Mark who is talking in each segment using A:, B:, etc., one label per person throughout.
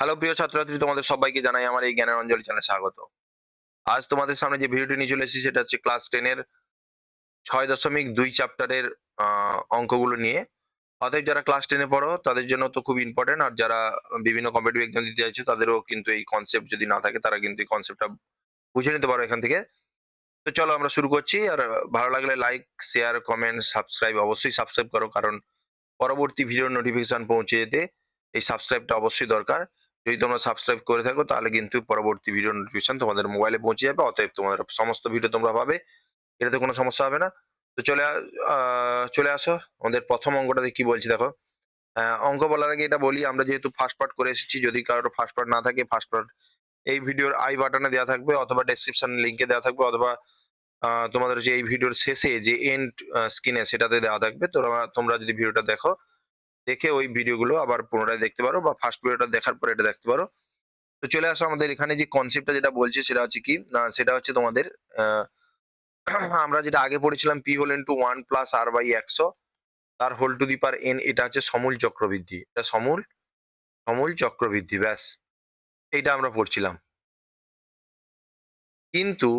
A: Hello প্রিয় ছাত্রছাত্রী, তোমাদের সবাইকে জানাই আমার এই জ্ঞানের অঞ্জলি চ্যানেলে স্বাগত। আজ তোমাদের সামনে যে ভিডিওটি নিয়ে চলে এসেছি সেটা হচ্ছে ক্লাস 10 এর 6.2 চ্যাপ্টারের অঙ্কগুলো নিয়ে। অতএব যারা ক্লাস 10 এ পড়ো তাদের জন্য তো খুব ইম্পোর্টেন্ট, আর যারা বিভিন্ন কম্পিটিটিভ এক্সাম দিতে চাইছো তাদেরও কিন্তু এই কনসেপ্ট যদি না থাকে তারা কিন্তু এই কনসেপ্টটা বুঝে নিতে পারো এখান থেকে। তো চলো আমরা শুরু করছি। আর ভালো লাগলে লাইক, শেয়ার, কমেন্ট, সাবস্ক্রাইব অবশ্যই সাবস্ক্রাইব করো, কারণ পরবর্তী ভিডিওর নোটিফিকেশন পৌঁছে যেতে এই সাবস্ক্রাইবটা অবশ্যই দরকার। যদি তোমরা সাবস্ক্রাইব করে থাকো তাহলে কিন্তু পরবর্তী ভিডিওর নোটিফিকেশন তোমাদের মোবাইলে পৌঁছে যাবে। অতএব তোমাদের সমস্ত ভিডিও তোমরা পাবে। এটাতে কোনো সমস্যা হবে না। তো চলে আসো। আমাদের প্রথম অঙ্কটাতে কি বলছি দেখো। অঙ্ক বলার আগে এটা বলি, আমরা যেহেতু ফার্স্ট পার্ট করে এসেছি, যদি কারোর ফার্স্ট পার্ট না থাকে ফার্স্ট পার্ট এই ভিডিওর আই বাটনে দেওয়া থাকবে, অথবা ডেসক্রিপশন লিংকে দেওয়া থাকবে, অথবা তোমাদের যে এই ভিডিওর শেষে যে এন্ড স্ক্রিনে সেটাতে দেওয়া থাকবে। তোমরা তোমরা যদি ভিডিওটা দেখো, দেখে ওই ভিডিওগুলো আবার পুনরায় দেখতে পারো, বা ফার্স্ট ভিডিওটা দেখার পরে এটা দেখতে পারো। তো চলে আসো, আমাদের এখানে যে কনসেপ্টটা যেটা বলছি সেটা হচ্ছে কি না, সেটা হচ্ছে তোমাদের আহ, আমরা যেটা আগে পড়েছিলাম পি হোল ইন্টু 1 + r/100 তার whole to the power n, এটা হচ্ছে সমূল চক্রবৃদ্ধি। এটা সমূল সমূল চক্রবৃদ্ধি, ব্যাস এইটা আমরা পড়ছিলাম। কিন্তু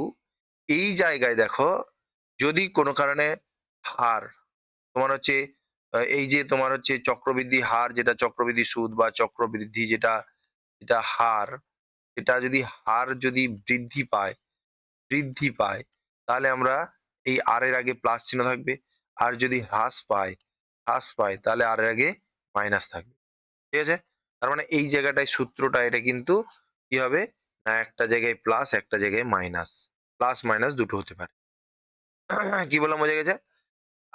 A: এই জায়গায় দেখো, যদি কোনো কারণে হার তোমার হচ্ছে এই যে তোমার হচ্ছে চক্রবৃদ্ধি হার, যেটা চক্রবৃদ্ধি সুদ বা চক্রবৃদ্ধি যেটা যেটা হার, এটা যদি হার যদি বৃদ্ধি পায় তাহলে আমরা এই আর এর আগে প্লাস চিহ্ন থাকবে। আর যদি হ্রাস পায় তাহলে আর এর আগে মাইনাস থাকবে। ঠিক আছে? তার মানে এই জায়গাটায় সূত্রটা এটা কিন্তু কি হবে, না একটা জায়গায় প্লাস একটা জায়গায় মাইনাস, প্লাস মাইনাস দুটো হতে পারে। কি বললাম, বোঝা গেছে?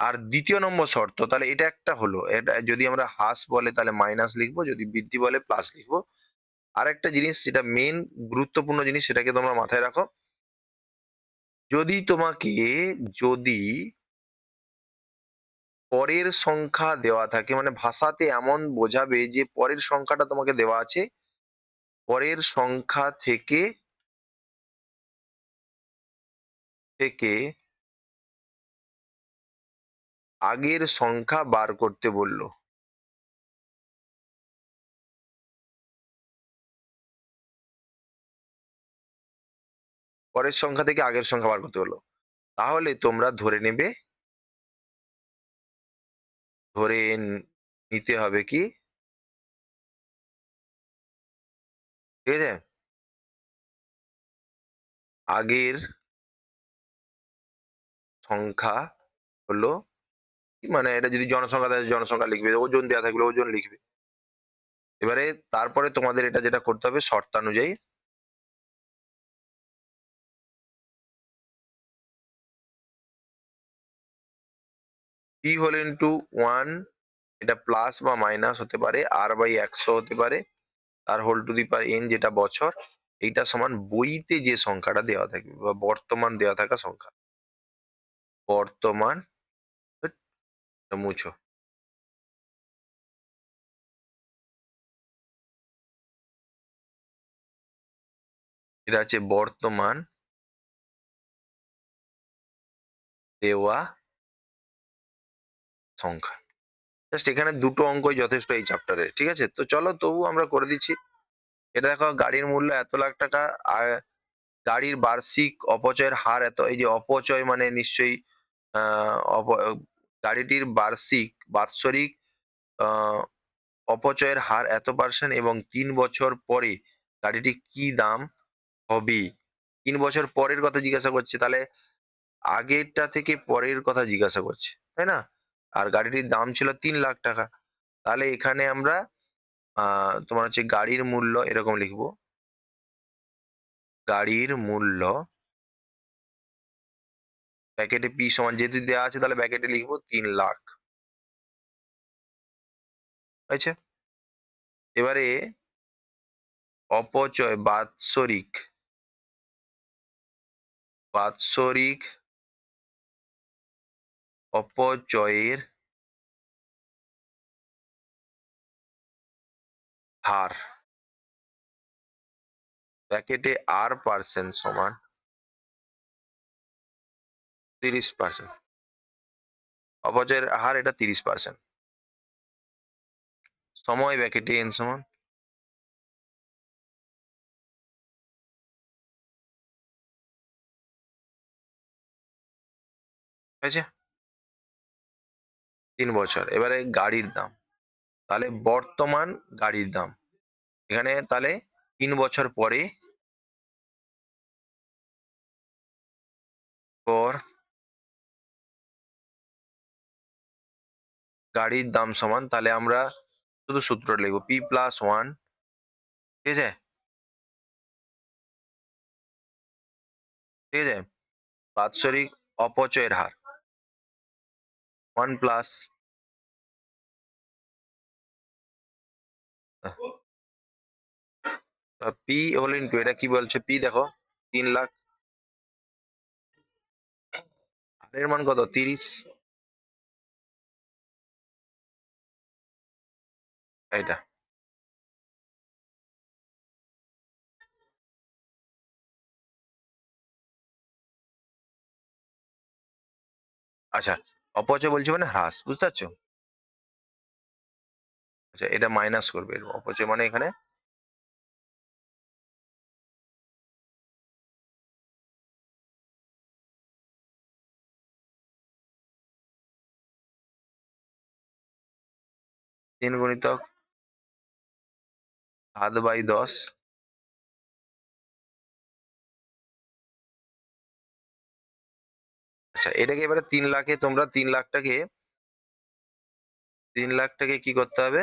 A: আর দ্বিতীয় নম্বর শর্ত, তাহলে এটা একটা হলো, এটা যদি আমরা হ্রাস বলে তাহলে মাইনাস লিখবো, যদি বৃদ্ধি বলে প্লাস লিখবো। আরেকটা জিনিস যেটা মেন গুরুত্বপূর্ণ জিনিস, সেটাকে তোমরা মাথায় রাখো। যদি তোমাকে যদি পরের সংখ্যা দেওয়া থাকে, মানে ভাষাতে এমন বোঝাবে যে পরের সংখ্যাটা তোমাকে দেওয়া আছে, পরের সংখ্যা থেকে আগের সংখ্যা বার করতে বললো। পরের সংখ্যা থেকে আগের সংখ্যা বার করতে বললো, তাহলে তোমরা ধরে নিতে হবে কি, ঠিক আছে, আগের সংখ্যা হলো, মানে এটা যদি জনসংখ্যা দেয় জনসংখ্যা লিখবে, ওজন দেওয়া থাকলে ওজন লিখবে। এবারে তারপরে তোমাদের এটা যেটা করতে হবে শর্তানুযায়ী, পি হোল ইন্টু 1, এটা প্লাস বা মাইনাস হতে পারে, r/100 হতে পারে, তার whole to the power n যেটা বছর, এইটা সমান বইতে যে সংখ্যাটা দেওয়া থাকবে বা বর্তমান দেওয়া থাকা সংখ্যা। বর্তমান, ধ্যাৎ, এটা মুছো। এটা হচ্ছে বর্তমান দেওয়া সংখ্যা। জাস্ট এখানে দুটো অঙ্কই যথেষ্ট এই চ্যাপ্টারে, ঠিক আছে? তো চলো তবু আমরা করে দিচ্ছি। এটা দেখো, গাড়ির মূল্য এত লাখ টাকা, আর গাড়ির বার্ষিক অপচয়ের হার এত। এই যে অপচয় মানে নিশ্চয়ই গাড়িটির বাৎসরিক আহ, অপচয়ের হার এত% এবং 3 বছর পরে গাড়িটি কি দাম হবে। 3 বছর পরের কথা জিজ্ঞাসা করছে, তাহলে আগেরটা থেকে পরের কথা জিজ্ঞাসা করছে, তাই না? আর গাড়িটির দাম ছিল 3 লাখ টাকা। তাহলে এখানে আমরা তোমার হচ্ছে গাড়ির মূল্য এরকম লিখবো, গাড়ির মূল্য ব্যাকেটে পি সমান যেহেতু দেওয়া আছে তাহলে ব্যাকেটে লিখবো 3 লাখ। হয়েছে? এবারে অপচয় বাৎসরিক অপচয়ের হার ব্র্যাকেটে r% সমান 30%। অপচয়ের হার এটা 30%। সময় ব্র্যাকেটে n সমান হয়েছে? 3 বছর। এবারে গাড়ির দাম, তাহলে বর্তমান গাড়ির দাম এখানে তাহলে 3 বছর পরে পর গাড়ির দাম সমান, তাহলে আমরা শুধু সূত্রটা লিখবো P+1, ঠিক আছে? ঠিক আছে, বাৎসরিক অপচয়ের হার 1 প্লাস পি হোল ইন্টু, এটা কি বলছে? পি দেখো 3 লাখ, আর এর মান কত? 30। এটা আচ্ছা, অপচয় বলছে মানে হ্রাস, বুঝতে পারছো? আচ্ছা, এটা মাইনাস করবে, এর অপচয় মানে এখানে 3 গুণিতক 7/10। আচ্ছা, এটাকে এবারে 3 লাখে, তোমরা 3 লাখটাকে কি করতে হবে?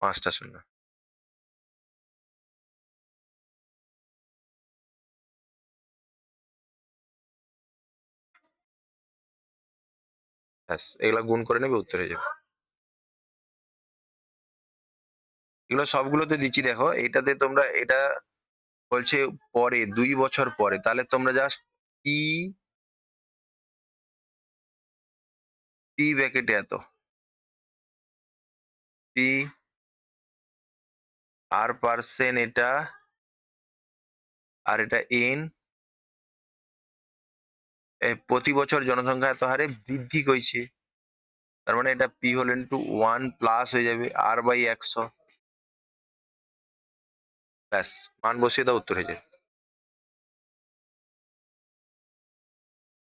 A: 5টা শূন্য, ব্যাস এগুলা গুণ করে নেবে, উত্তর হয়ে যাবে। এগুলো সবগুলোতে দিচ্ছি, দেখো এটাতে তোমরা এটা বলছে পরে 2 বছর পরে, তাহলে তোমরা জাস্ট পি, পি ব্র্যাকেটে এত, পি আর পার্সেন্ট এটা, আর এটা এন, প্রতি বছর জনসংখ্যা এত হারে বৃদ্ধি করছে, তার মানে এটা পি হোল ইন্টু 1 প্লাস হয়ে যাবে R/100। ব্যাস, মান বসিয়ে দাও, উত্তর হয়ে যাবে।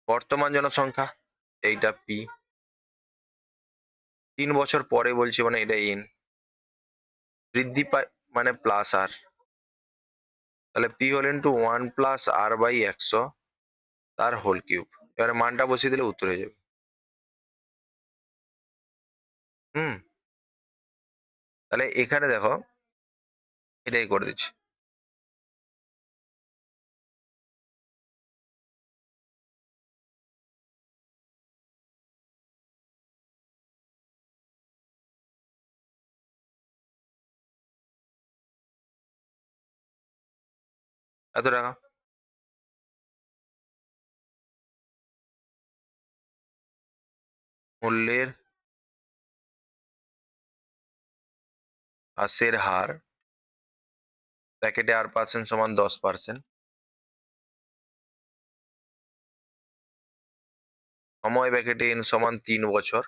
A: বর্তমান জনসংখ্যা এইটা পি, 3 বছর পরে বলছে মানে এটা এন, বৃদ্ধি পায় মানে প্লাস আর, তাহলে P whole into 1 plus R/100 তার হোল কিউব। এবারে মানটা বসিয়ে দিলে উত্তর হয়ে যাবে। হুম, তাহলে এখানে দেখো এটাই করে দিচ্ছি। এত টাকা মূল্যের হ্রাসের হার, ব্র্যাকেটে R% সমান 10%, সময় ব্র্যাকেটে এন সমান 3 বছর,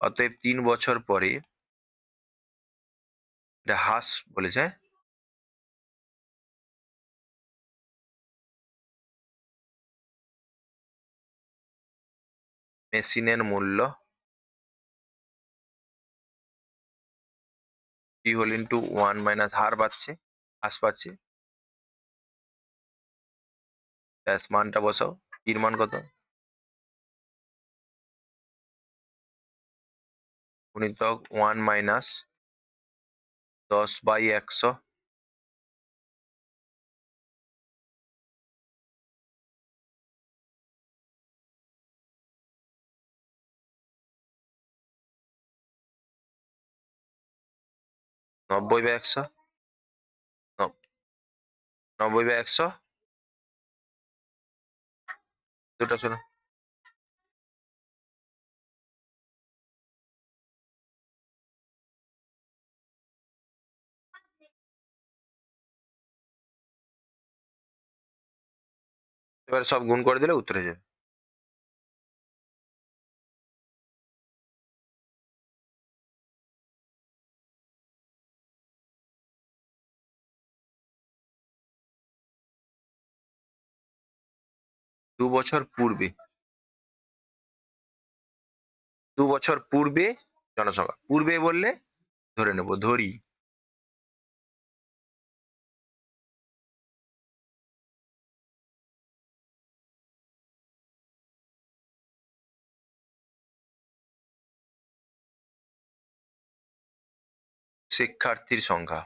A: অতএব 3 বছর পরে এটা হ্রাস বলেছে, মেশিনের মূল্য পি হোল ইন্টু 1 - হার পাচ্ছে, হ্রাস পাচ্ছে, ব্যাস মানটা বসাও। পির মান কত? গুণিতক 1 - 10/100, 90/100, 90/100, দুটো শোনো। এবার সব গুণ করে দিলে উত্তর হয়ে যাবে। বছর পূর্বে, 2 বছর পূর্বে জনসংখ্যা, পূর্বে বললে ধরে নেব, ধরি শিক্ষার্থীর সংখ্যা।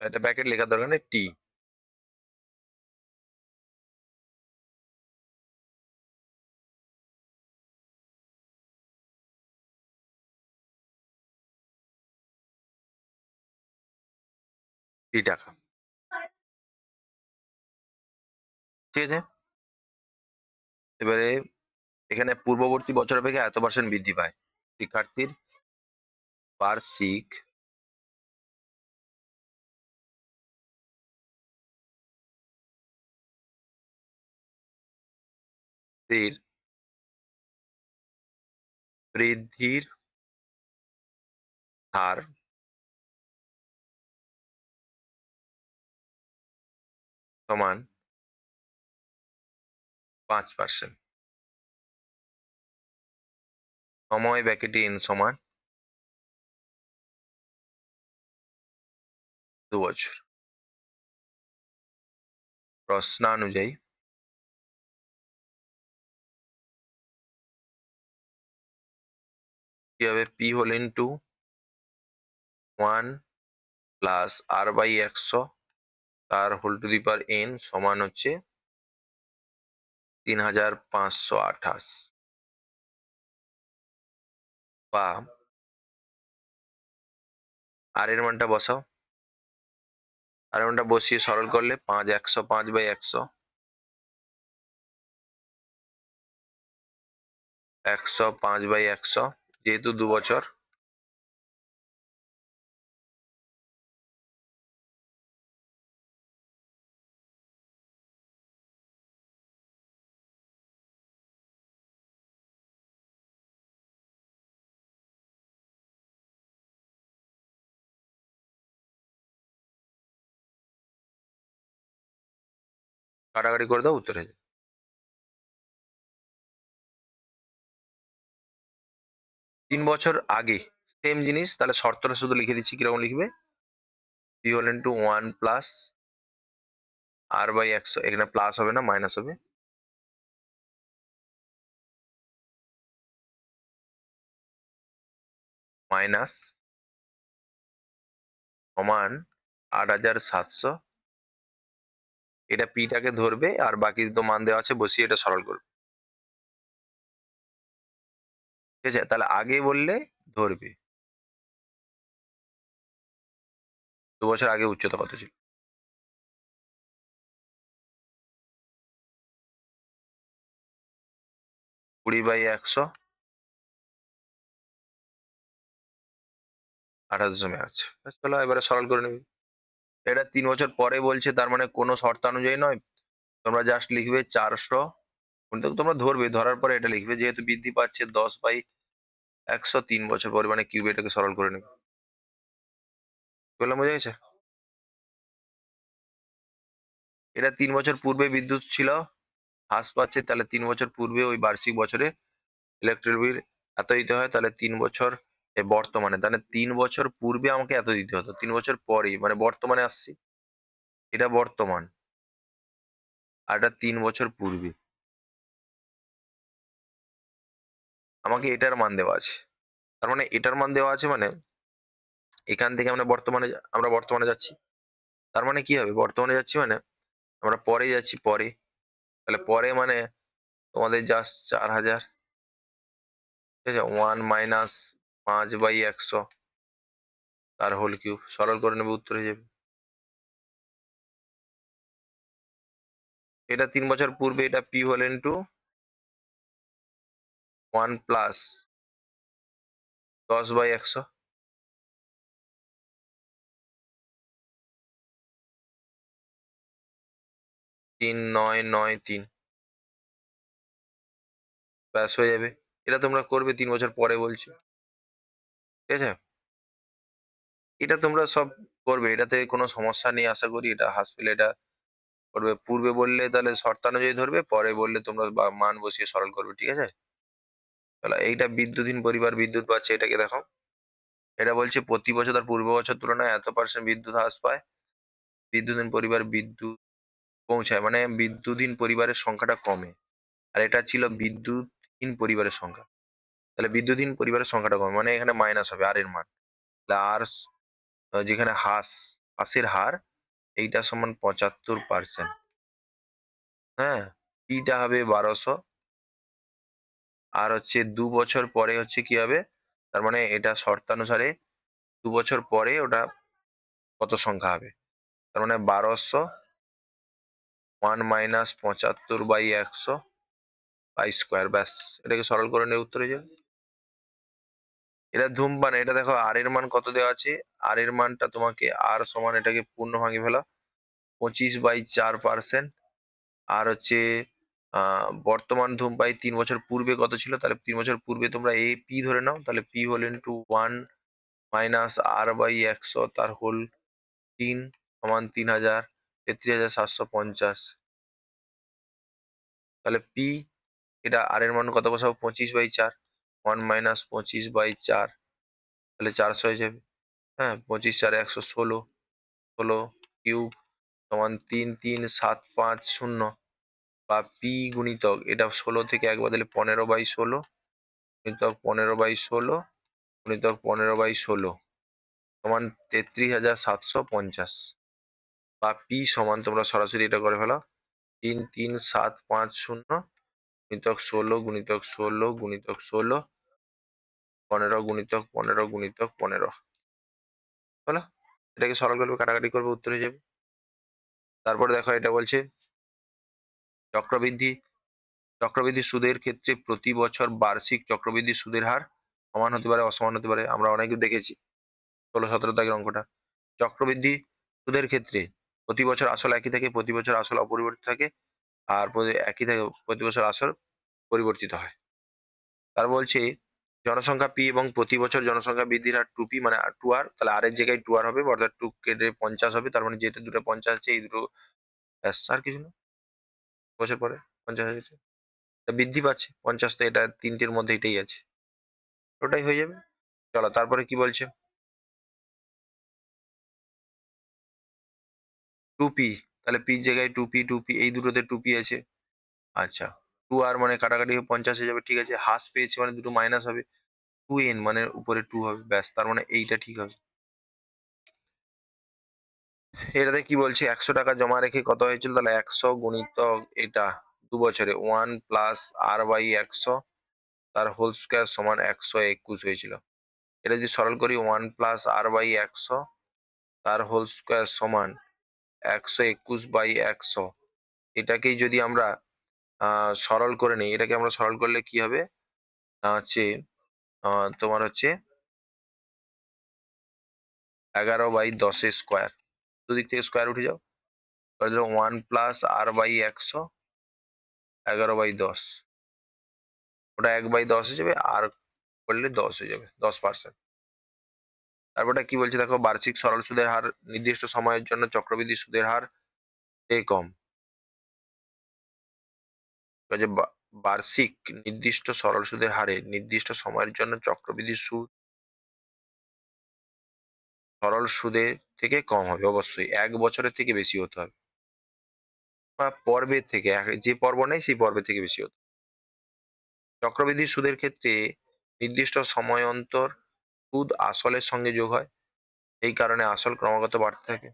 A: এটা ব্র্যাকেট লেখার দরকার নেই, টি। টি টাকা, ঠিক আছে। এবারে এখানে পূর্ববর্তী বছর অপেক্ষা এত পার্সেন্ট বৃদ্ধি পায় শিক্ষার্থীর বার্ষিক দের বৃদ্ধির হার সমান 5%। সময় ব্র্যাকেটে n সমান 2 বছর। প্রশ্নানুযায়ী কি হবে, পি হোল ইন্টু 1 + r/100 তার whole to the power n সমান হচ্ছে 3528, বা আর এর মানটা বসাও, আর এর মানটা বসিয়ে সরল করলে 105/100, 105/100 যেহেতু 2 বছর, কাটাকাটি করে দাও, উত্তর হয়ে যাবে। 3 বছর আগে সেম জিনিস, তাহলে শর্তটা শুধু লিখে দিচ্ছি, কিরকম লিখবে, পি হোল ইন্টু 1 + r/100, এখানে প্লাস হবে না মাইনাস হবে, মাইনাস সমান 8700। এটা পিটাকে ধরবে আর বাকি তো মান দেওয়া আছে বসিয়ে এটা সরল করবে, ঠিক আছে। তাহলে আগে বললে ধরবে 2 বছর আগে উচ্চতা কত ছিল, 20/100, 28.5। চলো এবারে সরল করে নেবে। এটা 3 বছর পরে বলছে, তার মানে কোনো শর্তানুযায়ী নয়, তোমরা জাস্ট লিখবে 400, কিন্তু তোমরা ধরবে, ধরার পরে এটা লিখবে, যেহেতু বৃদ্ধি পাচ্ছে 10/100, 3 বছর পরে মানে কিউব, এটাকে সরল করে নেবে। বললাম, বোঝা গেছে। এটা 3 বছর পূর্বে বিদ্যুৎ ছিল, হ্রাস পাচ্ছে, তাহলে 3 বছর পূর্বে ওই বার্ষিক বছরে ইলেকট্রিক বিল এত দিতে হয়, তাহলে 3 বছর বর্তমানে, তাহলে 3 বছর পূর্বে আমাকে এত দিতে হতো, 3 বছর পরেই মানে বর্তমানে আসছি, এটা বর্তমান, আর এটা 3 বছর পূর্বে, আমাকে এটার মান দেওয়া আছে, তার মানে এটার মান দেওয়া আছে মানে এখান থেকে আমরা বর্তমানে যাচ্ছি, তার মানে কি হবে, বর্তমানে যাচ্ছি মানে আমরা পরে যাচ্ছি, পরে, তাহলে পরে মানে তোমাদের জাস্ট 4000, ঠিক আছে, 1 - 5/100 তার হোল কিউব, সরল করে নেবে, উত্তর হয়ে যাবে। এটা 3 বছর পূর্বে, এটা পি হোল ইন্টু 1 + 10/100, 3993, ব্যাস হয়ে যাবে। এটা তোমরা করবে 3 বছর পরে বলছি, ঠিক আছে? এটা তোমরা সব করবে, এটাতে কোনো সমস্যা নেই আশা করি। এটা হাসপাতালে এটা করবে। পূর্বে বললে তাহলে শর্তানুযায়ী ধরবে, পরে বললে তোমরা মান বসিয়ে সরল করবে, ঠিক আছে? তাহলে এইটা বিদ্যুৎহীন পরিবার বিদ্যুৎ পাচ্ছে, এটাকে দেখো। এটা বলছে প্রতি বছর তার পূর্ব বছর তুলনায় এত পার্সেন্ট বিদ্যুৎ হ্রাস পায়। বিদ্যুৎহীন পরিবার বিদ্যুৎ পৌঁছায়, মানে বিদ্যুৎহীন পরিবারের সংখ্যাটা কমে। আর এটা ছিল বিদ্যুৎহীন পরিবারের সংখ্যা। তাহলে বিদ্যুৎহীন পরিবারের সংখ্যাটা কমে, মানে এখানে মাইনাস হবে আর এর মান। তাহলে আর যেখানে হ্রাসের হার এইটা সমান 75%। হ্যাঁ, পিটা হবে 1200। আর হচ্ছে 2 বছর পরে হচ্ছে কি হবে, তার মানে এটা শর্তানুসারে 2 বছর পরে ওটা কত সংখ্যা হবে, তার মানে 1200 1 মাইনাস 75/100 পাই স্কোয়ার, ব্যাস। এটাকে সরল করে নিয়ে উত্তরে যাবে। এটা ধূমপান, এটা দেখো আর এর মান কত দেওয়া আছে। আর এর মানটা তোমাকে আর সমান, এটাকে পূর্ণ ভাঙে ফেলা, 25/4%। আর হচ্ছে বর্তমান ধূমপাই 3 বছর পূর্বে কত ছিল, তাহলে 3 বছর পূর্বে তোমরা এ পি ধরে নাও, তাহলে পি হল ইন্টু 1 মাইনাস R/100 তার হোল 3 সমান 3000 33,750। তাহলে পি, এটা আর এর মান কত বসাবো, 25/4, 1 মাইনাস 25/4, তাহলে 400 হয়ে যাবে। হ্যাঁ, 25/4 116, 16 কিউব সমান 33750, বা পি গুণিতক এটা 16 থেকে 1 বাদলে 15/16 গুণিতক 15/16 গুণিতক 15/16 সমান 33,750, বা পি সমান তোমরা সরাসরি এটা করে ফেলো, 33750 গুণিতক 16 গুণিতক 16 গুণিতক 16 15 গুণিতক 15 গুণিতক 15, হলো? এটাকে সরল করবে, কাটাকাটি করবে, উত্তরে যাবে। তারপরে দেখো এটা বলছে চক্রবৃদ্ধি চক্রবৃদ্ধি সুদের ক্ষেত্রে প্রতি বছর বার্ষিক চক্রবৃদ্ধি সুদের হার সমান হতে পারে অসমান হতে পারে, আমরা অনেকে দেখেছি 16-17 দাগের অঙ্কটা। চক্রবৃদ্ধি সুদের ক্ষেত্রে প্রতি বছর আসল একই থাকে, প্রতি বছর আসল অপরিবর্তিত থাকে, আর একই থাকে, প্রতি বছর আসল পরিবর্তিত হয়। তার বলছে জনসংখ্যা পি এবং প্রতি বছর জনসংখ্যা বৃদ্ধির হার 2p, মানে 2r, তাহলে আর এর জায়গায় 2r হবে, অর্থাৎ 2 কেটে 50 হবে, তার মানে যেহেতু দুটো 50 আছে এই দুটো, ব্যাস আর কিছু না। বছর পরে 50 হয়েছে, তা বৃদ্ধি পাচ্ছে 50, তো এটা তিনটের মধ্যে এটাই আছে, ওটাই হয়ে যাবে। চলো তারপরে কি বলছে, 2p, তাহলে পি জায়গায় 2p এই দুটোতে 2p আছে। আচ্ছা, 2r মানে কাটাকাটি 50 হয়ে যাবে, ঠিক আছে। হ্রাস পেয়েছে মানে দুটো মাইনাস হবে, 2n মানে উপরে 2 হবে, ব্যাস, তার মানে এইটা ঠিক হবে। এটাতে কি বলছে, 100 টাকা জমা রেখে কত হয়েছিল, তাহলে 100 গুণিতক এটা 2 বছরে 1 প্লাস R/100 তার হোল স্কোয়ার সমান 121 হয়েছিল। এটা যদি সরল করি, 1 প্লাস R/100 তার হোল স্কোয়ার সমান 121/100, এটাকেই যদি আমরা সরল করে নিই, এটাকে আমরা সরল করলে কি হবে, হচ্ছে তোমার হচ্ছে 11/10 স্কোয়ার, দুদিক থেকে স্কোয়ার উঠে যাও, তাহলে 1 প্লাস R/100 11/10, ওটা 1/10 হয়ে যাবে, আর করলে 10 হয়ে যাবে, 10%। তারপরটা কি বলছে দেখো, বার্ষিক সরল সুদের হার নির্দিষ্ট সময়ের জন্য চক্রবৃদ্ধি সুদের হার চেয়ে কম। যে বার্ষিক নির্দিষ্ট সরল সুদের হারে নির্দিষ্ট সময়ের জন্য চক্রবৃদ্ধি সুদ সরল সুদের থেকে কম হবে, অবশ্যই 1 বছরের থেকে বেশি হতে হবে, বা পর্বের থেকে, যে পর্ব নেই সেই পর্বের থেকে বেশি হতে হবে। চক্রবৃদ্ধি সুদের ক্ষেত্রে নির্দিষ্ট সময় অন্তর সুদ আসলের সঙ্গে যোগ হয়, এই কারণে আসল ক্রমাগত বাড়তে থাকে,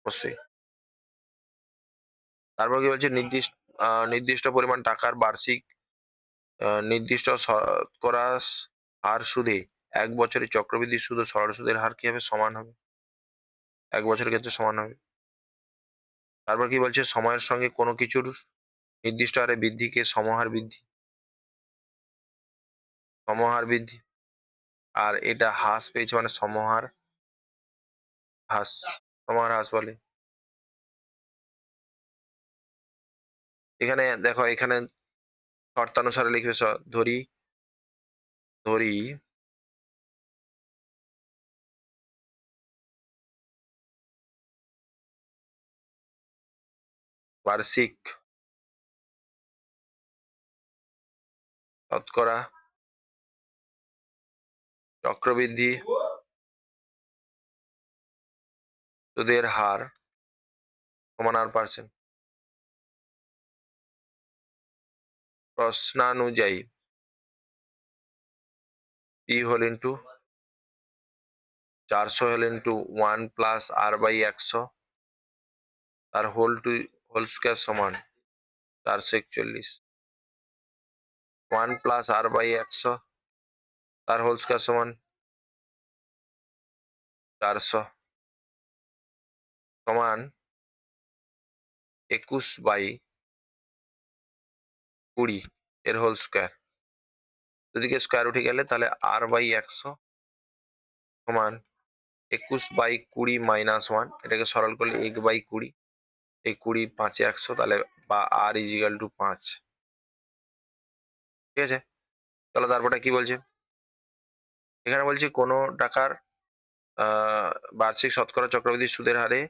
A: অবশ্যই। তারপর কি বলছে, নির্দিষ্ট পরিমাণ টাকার বার্ষিক নির্দিষ্ট শতকরা হার সুদে 1 বছরে চক্রবৃদ্ধি সুদ ও সরল সুদের হার কি হবে, সমান হবে, 1 বছরের ক্ষেত্রে সমান হবে। তারপর কি বলছে, সময়ের সঙ্গে কোনো কিছুর নির্দিষ্ট হারে বৃদ্ধিকে সমহার বৃদ্ধি, আর এটা হ্রাস পেয়েছে মানে হ্রাস সমহার হ্রাস বলে। এখানে দেখো, এখানে শর্তানুসারে লিখবে, ধরি ধরি বার্ষিক শতকরা চক্রবৃদ্ধি সুদের হার সমান R%। প্রশ্নানুযায়ী p whole into 400 whole into 1 plus R/100 তার হোল স্কয়ার সমান 441। 1 প্লাস R/100 তার হোল স্কয়ার সমান 400 সমান 21/20 এর হোল স্কয়ার। দুদিকে স্কয়ার উঠে গেলে তাহলে R/100 সমান 21/20 মাইনাস 1, এটাকে সরল করলে 1/20, এই 20 5 এ 100, তাহলে বা R ইজিক্যাল টু 5। ঠিক আছে, চলো তারপরে কি বলছে। এখানে বলছে কোনো টাকার আহ বার্ষিক শতকরা চক্রবৃদ্ধি সুদের হারে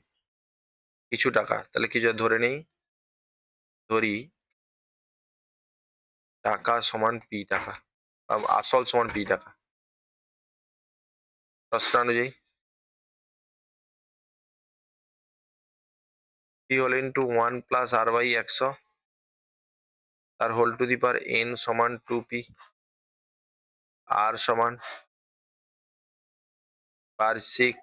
A: কিছু টাকা, তাহলে কিছু ধরে নেই, ধরি টাকা সমান পি টাকা, আসল সমান পি টাকা। প্রশ্ন অনুযায়ী পি হল ইন্টু 1 প্লাস R/100 তার whole to the power n সমান 2p। আর সমান বার্ষিক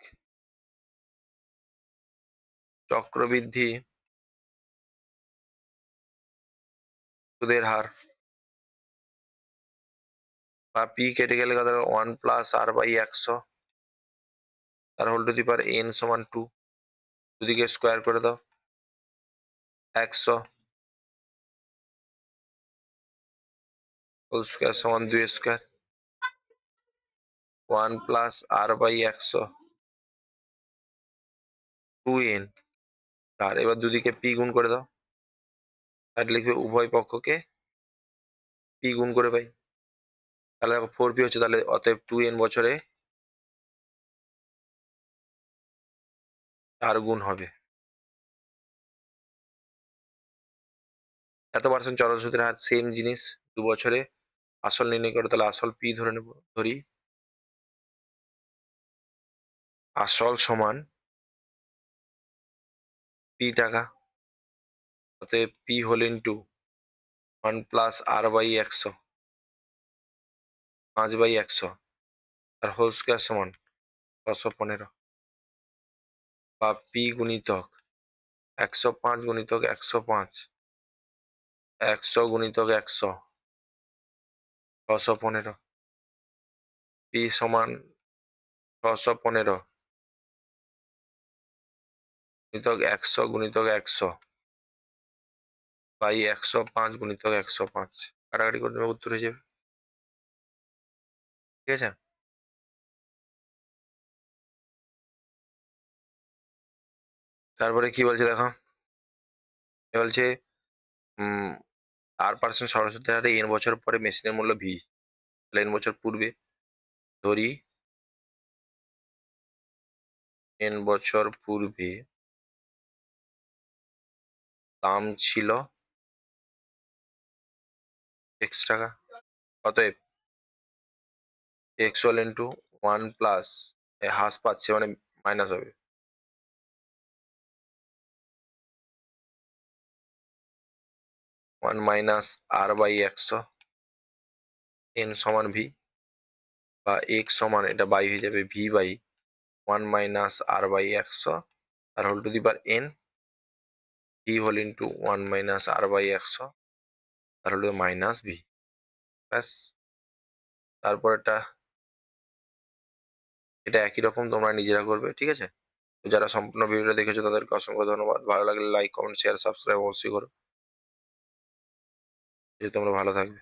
A: চক্রবৃদ্ধি সুদের হার, বা পি কেটে গেলে কথা 1 প্লাস R/100 তার whole to the power n সমান 2, দুদিকে স্কোয়ার করে দাও, 100 হোল স্কোয়ার সমান 2 স্কোয়ার। 1 প্লাস R/100 2n, আর এবার দুদিকে পি গুণ করে দাও, আর লিখবে উভয় পক্ষকে পি গুণ করে পাই, তাহলে দেখো 4p হচ্ছে, তাহলে অতএব 2n বছরে 4 গুণ হবে। এত% চলন সুদের হার সেম জিনিস, 2 বছরে আসল নির্ণয় করো, তাহলে আসল পি ধরে নেব। ধরি আসল সমান পি টাকা, অতএব P whole into 1 plus R/100 5/100 আর হোল স্কয়ার সমান 615, বা পি গুণিতক 105 গুণিতক 105 100 গুণিতক 100 615, পি সমান 615 গুণিতক 100 গুণিতক 100 বাই 105 গুণিতক 105, কাটাকাটি করে দেবে, উত্তর হয়ে যাবে। ঠিক আছে, তারপরে কি বলছে দেখো, বলছে R% সরলসূত্রের হারে n বছর পরে মেশিনের মূল্য v, তাহলে n বছর পূর্বে ধরি n বছর পূর্বে দাম ছিল x টাকা, অতএব x হল ইন্টু 1 প্লাস, হ্রাস পাচ্ছে মানে মাইনাস হবে, 1 মাইনাস R/100 n সমান v, বা x সমান এটা বাই হয়ে যাবে v বাই 1 মাইনাস R/100 আর whole to the power n, v whole into 1 minus R/100 আর হলো মাইনাস v। ব্যাস, তারপর এটা একই রকম তোমরা নিজেরা করবে। ঠিক আছে, তো যারা সম্পূর্ণ ভিডিওটা দেখেছো তাদেরকে অসংখ্য ধন্যবাদ। ভালো লাগলে লাইক, কমেন্ট, শেয়ার, সাবস্ক্রাইব অবশ্যই করো, যে তোমরা ভালো থাকবে।